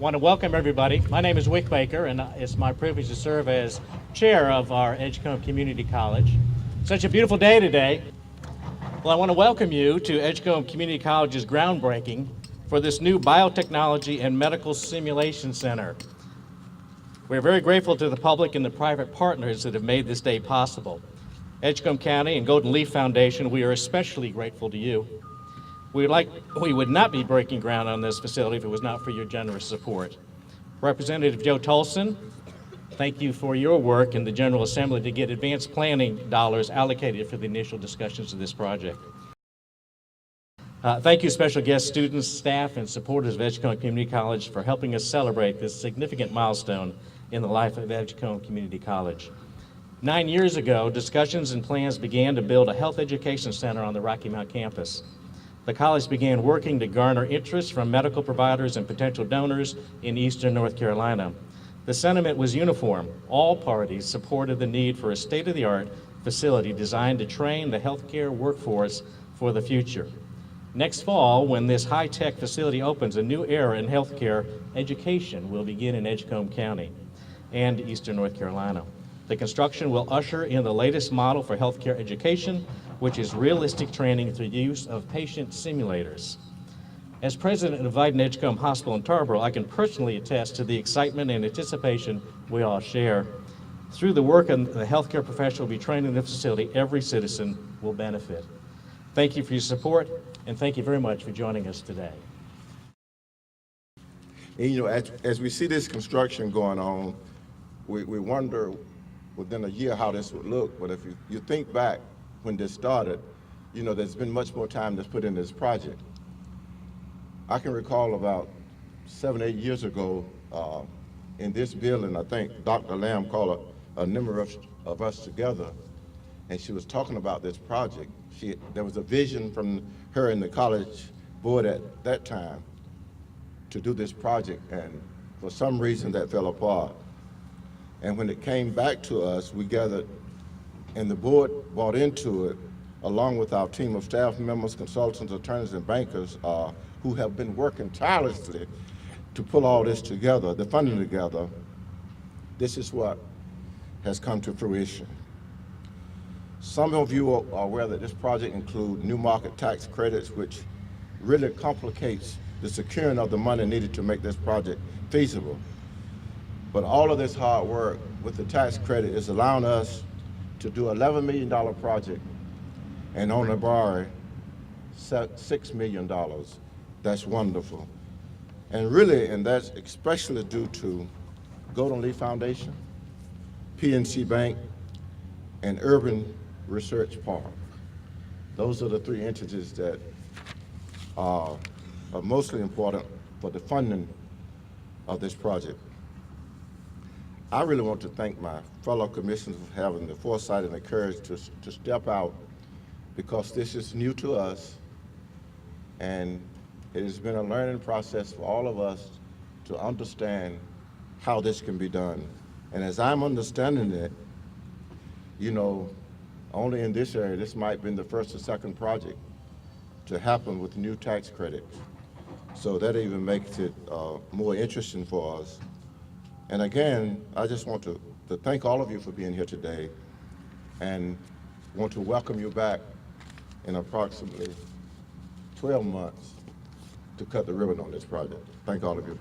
Want to welcome everybody. My name is Wick Baker, and it's my privilege to serve as chair of our Edgecombe Community College. Such a beautiful day today. Well, I want to welcome you to Edgecombe Community College's groundbreaking for this new Biotechnology and Medical Simulation Center. We're very grateful to the public and the private partners that have made this day possible. Edgecombe County and Golden Leaf Foundation, we are especially grateful to you. We would not be breaking ground on this facility if it was not for your generous support. Representative Joe Tolson, thank you for your work in the General Assembly to get advanced planning dollars allocated for the initial discussions of this project. Thank you, special guest students, staff, and supporters of Edgecombe Community College for helping us celebrate this significant milestone in the life of Edgecombe Community College. 9 years ago, discussions and plans began to build a health education center on the Rocky Mount campus. The college began working to garner interest from medical providers and potential donors in eastern North Carolina. The sentiment was uniform. All parties supported the need for a state-of-the-art facility designed to train the healthcare workforce for the future. Next fall, when this high-tech facility opens, a new era in healthcare education will begin in Edgecombe County and eastern North Carolina. The construction will usher in the latest model for healthcare education, which is realistic training through use of patient simulators. As president of Vidant Edgecombe Hospital in Tarboro, I can personally attest to the excitement and anticipation we all share. Through the work of the healthcare professional will be trained in the facility, every citizen will benefit. Thank you for your support, and thank you very much for joining us today. And, you know, as we see this construction going on, we wonder within a year how this would look. But if you think back when this started, you know, there's been much more time that's put in this project. I can recall about 7, 8 years ago in this building, I think Dr. Lamb called a number of us together, and she was talking about this project. There was a vision from her and the college board at that time to do this project, and for some reason that fell apart. And when it came back to us, we gathered, and the board bought into it, along with our team of staff members, consultants, attorneys, and bankers who have been working tirelessly to pull all this together, the funding together. This is what has come to fruition. Some of you are aware that this project includes new market tax credits, which really complicates the securing of the money needed to make this project feasible. But all of this hard work with the tax credit is allowing us to do an $11 million project and only borrow $6 million. That's wonderful. And that's especially due to Golden Leaf Foundation, PNC Bank, and Urban Research Park. Those are the three entities that are mostly important for the funding of this project. I really want to thank my fellow commissioners for having the foresight and the courage to step out, because this is new to us, and it has been a learning process for all of us to understand how this can be done. And as I'm understanding it, you know, only in this area, this might have been the first or second project to happen with new tax credit. So that even makes it more interesting for us. And again, I just want to thank all of you for being here today, and want to welcome you back in approximately 12 months to cut the ribbon on this project. Thank all of you.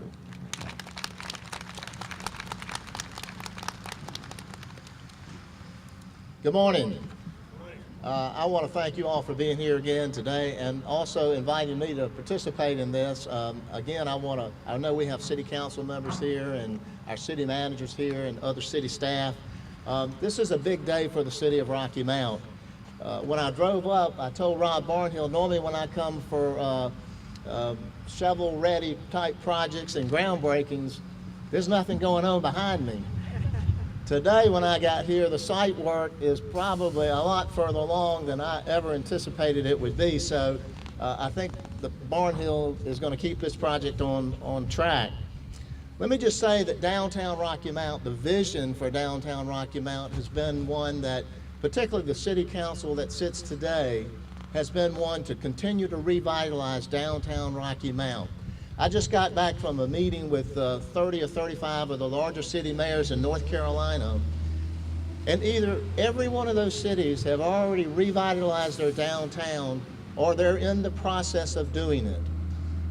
Good morning. I want to thank you all for being here again today, and also inviting me to participate in this. Again, I know we have city council members here and our city managers here and other city staff. This is a big day for the city of Rocky Mount. When I drove up, I told Rob Barnhill, normally when I come for shovel-ready type projects and groundbreakings, there's nothing going on behind me. Today, when I got here, the site work is probably a lot further along than I ever anticipated it would be. So I think the Barnhill is going to keep this project on track. Let me just say that downtown Rocky Mount, the vision for downtown Rocky Mount has been one that, particularly the city council that sits today, has been one to continue to revitalize downtown Rocky Mount. I just got back from a meeting with 30 or 35 of the larger city mayors in North Carolina, and either every one of those cities have already revitalized their downtown or they're in the process of doing it.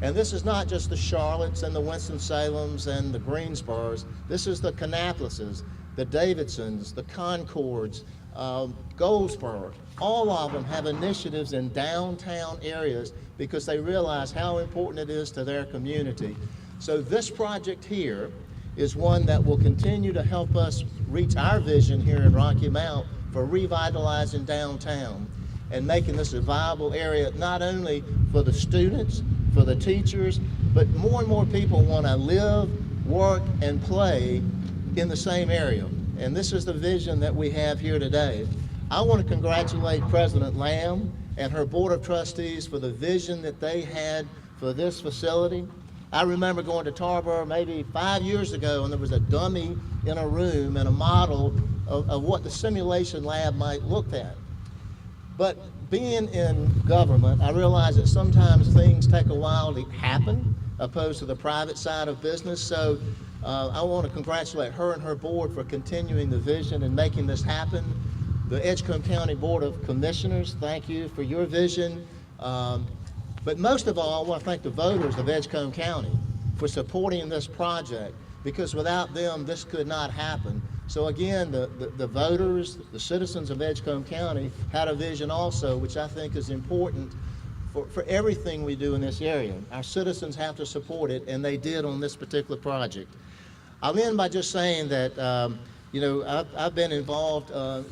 And this is not just the Charlottes and the Winston-Salems and the Greensboros. This is the Kannapolis's, the Davidsons, the Concords, Goldsboro. All of them have initiatives in downtown areas because they realize how important it is to their community. So this project here is one that will continue to help us reach our vision here in Rocky Mount for revitalizing downtown and making this a viable area, not only for the students, for the teachers, but more and more people want to live, work, and play in the same area. And this is the vision that we have here today. I want to congratulate President Lamb and her Board of Trustees for the vision that they had for this facility. I remember going to Tarboro maybe 5 years ago, and there was a dummy in a room and a model of what the simulation lab might look at. But being in government, I realize that sometimes things take a while to happen opposed to the private side of business. So I want to congratulate her and her board for continuing the vision and making this happen. The Edgecombe County Board of Commissioners, thank you for your vision. But most of all, I want to thank the voters of Edgecombe County for supporting this project, because without them, this could not happen. So again, the voters, the citizens of Edgecombe County had a vision also, which I think is important for everything we do in this area. Our citizens have to support it, and they did on this particular project. I'll end by just saying that you know, I've been involved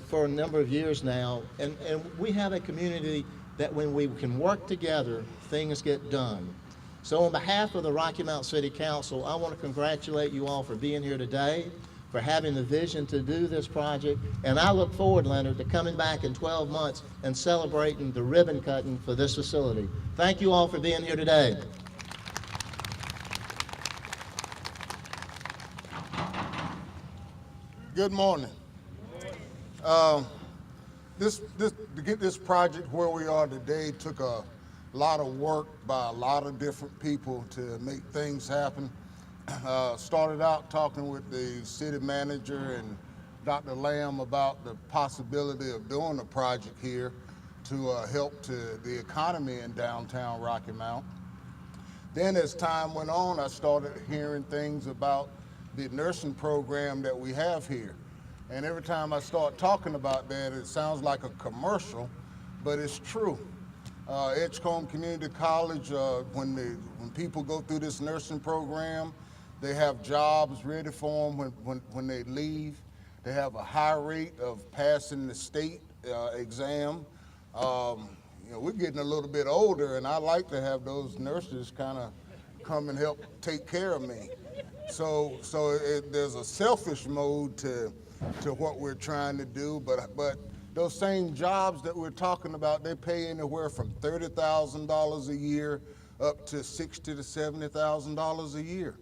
for a number of years now, and we have a community that when we can work together, things get done. So on behalf of the Rocky Mount City Council, I want to congratulate you all for being here today, for having the vision to do this project, and I look forward, Leonard, to coming back in 12 months and celebrating the ribbon cutting for this facility. Thank you all for being here today. Good morning. To get this project where we are today took a lot of work by a lot of different people to make things happen. Started out talking with the city manager and Dr. Lamb about the possibility of doing a project here to help to the economy in downtown Rocky Mount. Then as time went on, I started hearing things about the nursing program that we have here. And every time I start talking about that, it sounds like a commercial, but it's true. Edgecombe Community College, when people go through this nursing program, they have jobs ready for them when they leave. They have a high rate of passing the state exam. You know, we're getting a little bit older, and I like to have those nurses kind of come and help take care of me. So there's a selfish mode to what we're trying to do, but those same jobs that we're talking about, they pay anywhere from $30,000 a year up to $60,000 to $70,000 a year.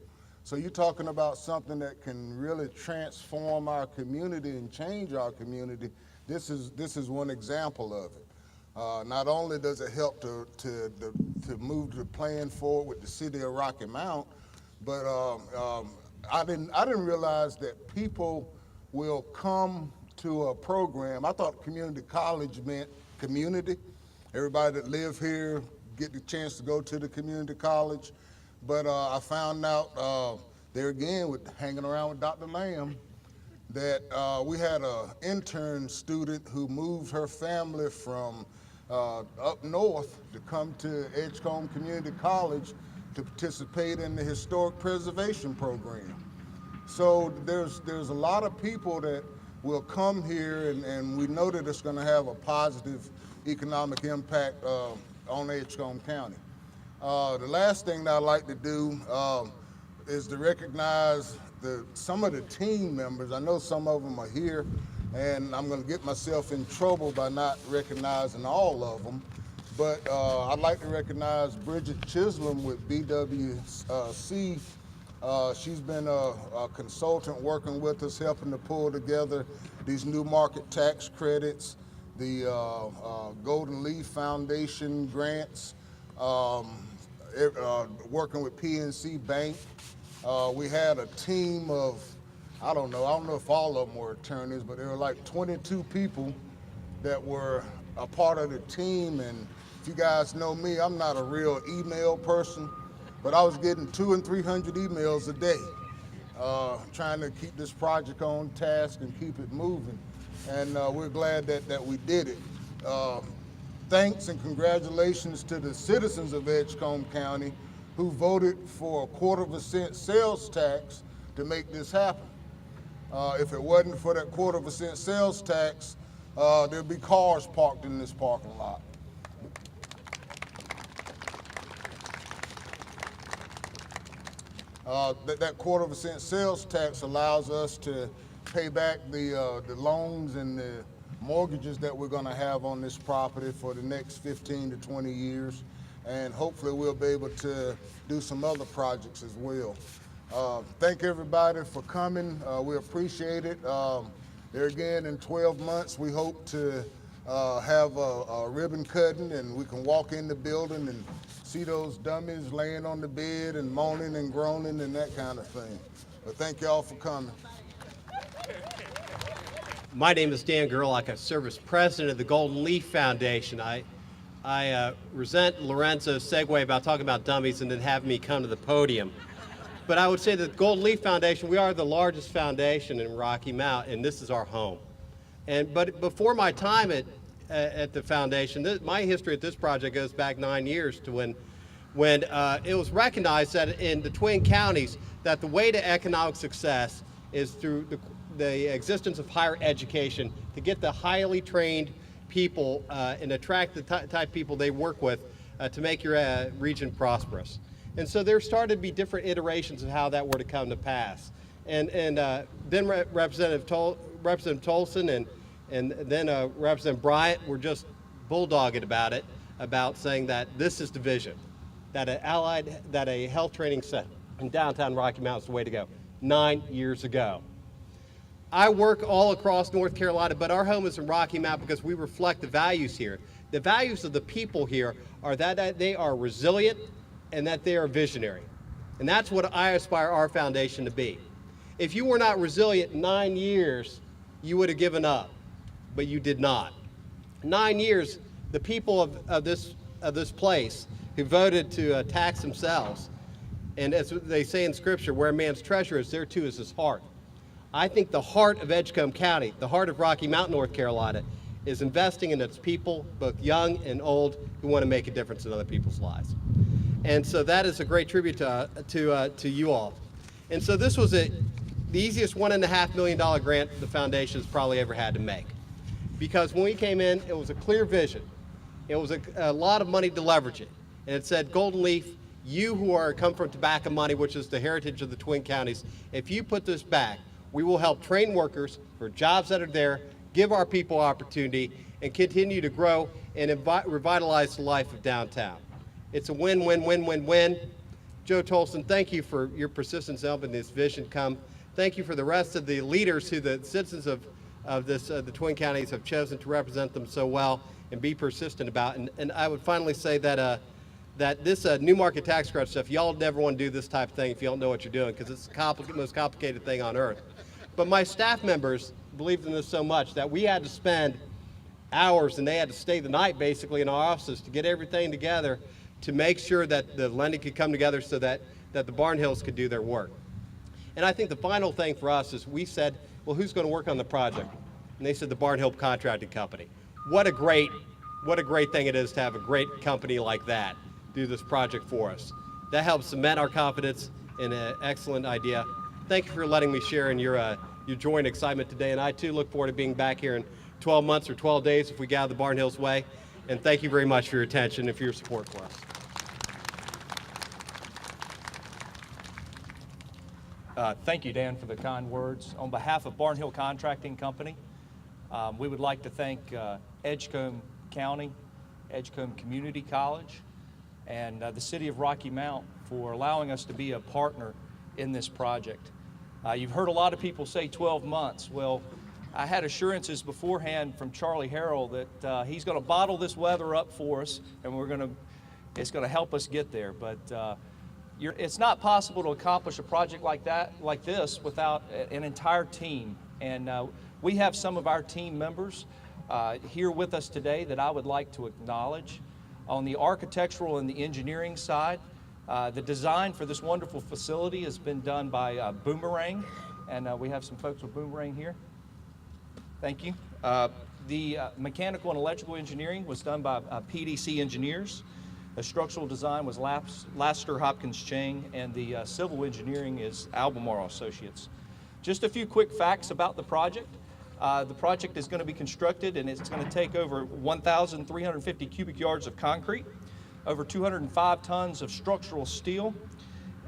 So you're talking about something that can really transform our community and change our community. This is one example of it. Not only does it help to move the plan forward with the city of Rocky Mount, but I didn't realize that people will come to a program. I thought community college meant community. Everybody that live here get the chance to go to the community college. But I found out there again with hanging around with Dr. Lamb that we had an intern student who moved her family from up north to come to Edgecombe Community College to participate in the historic preservation program. So there's a lot of people that will come here, and we know that it's going to have a positive economic impact on Edgecombe County. The last thing that I'd like to do is to recognize some of the team members. I know some of them are here, and I'm going to get myself in trouble by not recognizing all of them. But I'd like to recognize Bridget Chisholm with BWC. She's been a consultant working with us, helping to pull together these new market tax credits, the Golden Leaf Foundation grants, working with PNC Bank. We had a team of, I don't know if all of them were attorneys, but there were like 22 people that were a part of the team. And if you guys know me, I'm not a real email person, but I was getting 200 and 300 emails a day, trying to keep this project on task and keep it moving. And we're glad that we did it. Thanks and congratulations to the citizens of Edgecombe County who voted for a 1/4 cent sales tax to make this happen. If it wasn't for that 1/4 cent sales tax, there'd be cars parked in this parking lot. That 1/4 cent sales tax allows us to pay back the loans and the mortgages that we're going to have on this property for the next 15 to 20 years, and hopefully we'll be able to do some other projects as well. Thank everybody for coming. We appreciate it. There again, in 12 months, we hope to have a ribbon cutting, and we can walk in the building and see those dummies laying on the bed and moaning and groaning and that kind of thing. But thank y'all for coming. My name is Dan GERLACH. I serve as president of the Golden Leaf Foundation. I resent Lorenzo's segue about talking about dummies and then having me come to the podium. But I would say that the Golden Leaf Foundation, we are the largest foundation in Rocky Mount, and this is our home. But before my time at the foundation, my history at this project goes back 9 years to when it was recognized that in the Twin Counties that the way to economic success is through the existence of higher education, to get the highly trained people and attract the type of people they work with to make your region prosperous. And so there started to be different iterations of how that were to come to pass. And then Representative Tolson and then Representative Bryant were just bulldogging about it, about saying that this is the vision, that a health training center in downtown Rocky Mount is the way to go, 9 years ago. I work all across North Carolina, but our home is in Rocky Mount because we reflect the values here. The values of the people here are that they are resilient and that they are visionary. And that's what I aspire our foundation to be. If you were not resilient in 9 years, you would have given up, but you did not. 9 years, the people of this place who voted to tax themselves, and as they say in Scripture, where a man's treasure is, there too is his heart. I think the heart of Edgecombe County, the heart of Rocky Mount, North Carolina, is investing in its people, both young and old, who want to make a difference in other people's lives. And so that is a great tribute to you all. And so this was the easiest $1.5 million grant the foundation has probably ever had to make. Because when we came in, it was a clear vision. It was a lot of money to leverage it. And it said, Golden Leaf, you who come from tobacco money, which is the heritage of the Twin Counties, if you put this back, we will help train workers for jobs that are there, give our people opportunity, and continue to grow and revitalize the life of downtown. It's a win-win-win-win-win. Joe Tolson, thank you for your persistence in helping this vision come. Thank you for the rest of the leaders who the citizens of the Twin Counties have chosen to represent them so well and be persistent about. And I would finally say that that this new market tax credit stuff, y'all never want to do this type of thing if you don't know what you're doing, because it's the most complicated thing on earth. But my staff members believed in this so much that we had to spend hours and they had to stay the night basically in our offices to get everything together to make sure that the lending could come together so that the Barnhills could do their work. And I think the final thing for us is we said, well, who's going to work on the project? And they said the Barnhill Contracting Company. What a great thing it is to have a great company like that do this project for us. That helps cement our confidence in an excellent idea. Thank you for letting me share in your joy and excitement today, and I too look forward to being back here in 12 months or 12 days if we get out of the Barnhills way. And thank you very much for your attention and for your support for us. Thank you, Dan, for the kind words. On behalf of Barnhill Contracting Company, we would like to thank Edgecombe County, Edgecombe Community College, and the City of Rocky Mount for allowing us to be a partner in this project. You've heard a lot of people say 12 months. Well, I had assurances beforehand from Charlie Harrell that he's going to bottle this weather up for us, and we're going to It's going to help us get there, but it's not possible to accomplish a project like this, without an entire team. And we have some of our team members here with us today that I would like to acknowledge. On the architectural and the engineering side, the design for this wonderful facility has been done by Boomerang, and we have some folks with Boomerang here. Thank you. The mechanical and electrical engineering was done by PDC engineers. The structural design was Laster Hopkins Chang, and the civil engineering is Albemarle Associates. Just a few quick facts about the project. The project is going to be constructed, and it's going to take over 1,350 cubic yards of concrete, over 205 tons of structural steel,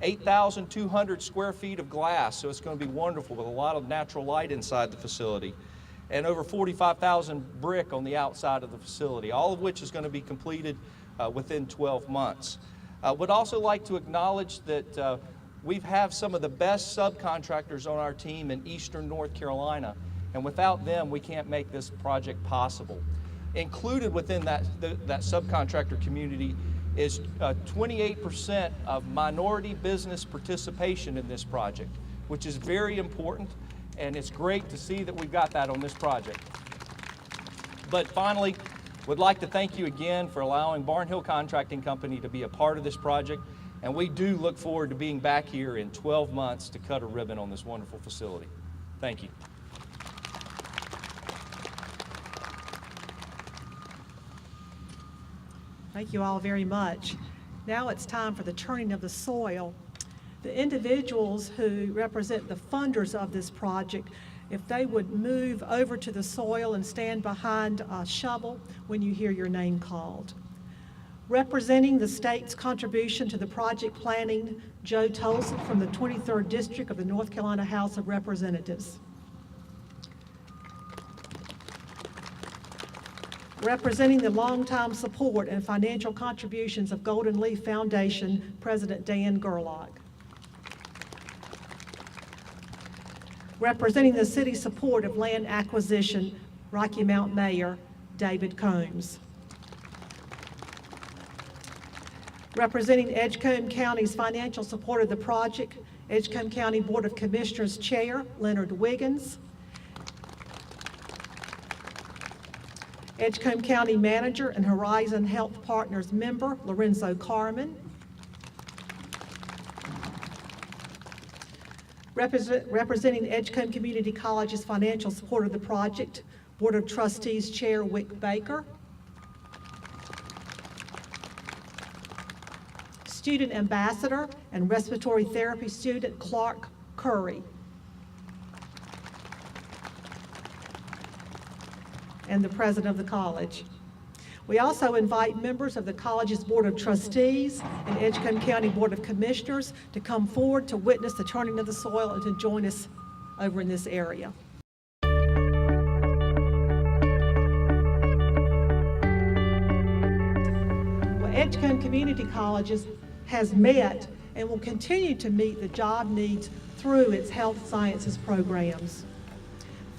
8,200 square feet of glass, so it's going to be wonderful with a lot of natural light inside the facility, and over 45,000 brick on the outside of the facility, all of which is going to be completed within 12 months. Would also like to acknowledge that we have some of the best subcontractors on our team in Eastern North Carolina, and without them, we can't make this project possible. Included within that subcontractor community is 28% of minority business participation in this project, which is very important, and it's great to see that we've got that on this project. But finally, would like to thank you again for allowing Barnhill Contracting Company to be a part of this project, and we do look forward to being back here in 12 months to cut a ribbon on this wonderful facility. Thank you. Thank you all very much. Now it's time for the turning of the soil. The individuals who represent the funders of this project, if they would move over to the soil and stand behind a shovel when you hear your name called. Representing the state's contribution to the project planning, Joe Tolson from the 23rd District of the North Carolina House of Representatives. Representing the longtime support and financial contributions of Golden Leaf Foundation, President Dan GERLACH. Representing the city's support of land acquisition, Rocky Mount Mayor David Combs. Representing Edgecombe County's financial support of the project, Edgecombe County Board of Commissioners Chair Leonard WIGGINS. Edgecombe County Manager and Horizon Health Partners member LORENZO CARMON. Representing Edgecombe Community College's financial support of the project, Board of Trustees Chair WICK Baker. Student Ambassador and Respiratory Therapy student Clark Curry. And the President of the college. We also invite members of the college's Board of Trustees and Edgecombe County Board of Commissioners to come forward to witness the turning of the soil and to join us over in this area. Well, Edgecombe Community Colleges has met and will continue to meet the job needs through its health sciences programs.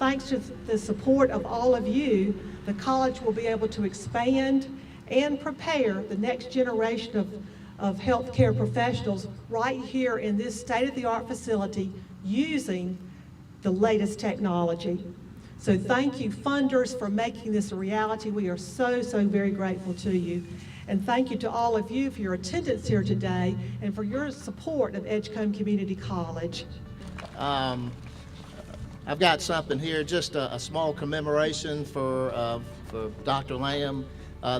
Thanks to the support of all of you, the college will be able to expand and prepare the next generation of healthcare professionals right here in this state-of-the-art facility using the latest technology. So thank you, funders, for making this a reality. We are so, so very grateful to you. And thank you to all of you for your attendance here today and for your support of Edgecombe Community College. I've got something here, just a small commemoration for Dr. Lamb.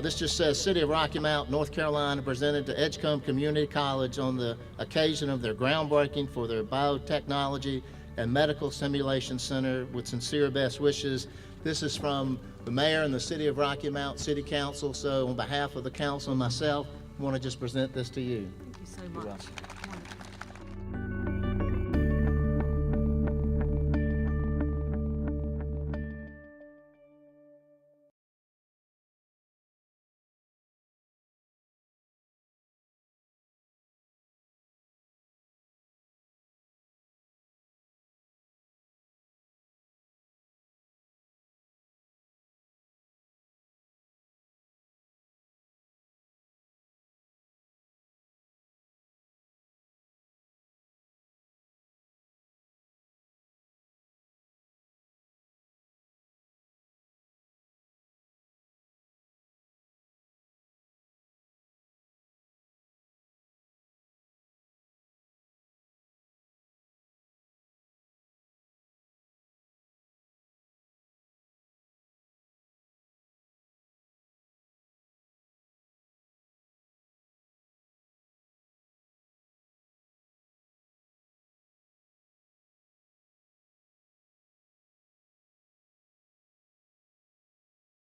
This just says, City of Rocky Mount, North Carolina, presented to Edgecombe Community College on the occasion of their groundbreaking for their biotechnology and medical simulation center with sincere best wishes. This is from the mayor and the City of Rocky Mount City Council. So on behalf of the council and myself, I want to just present this to you. Thank you so much.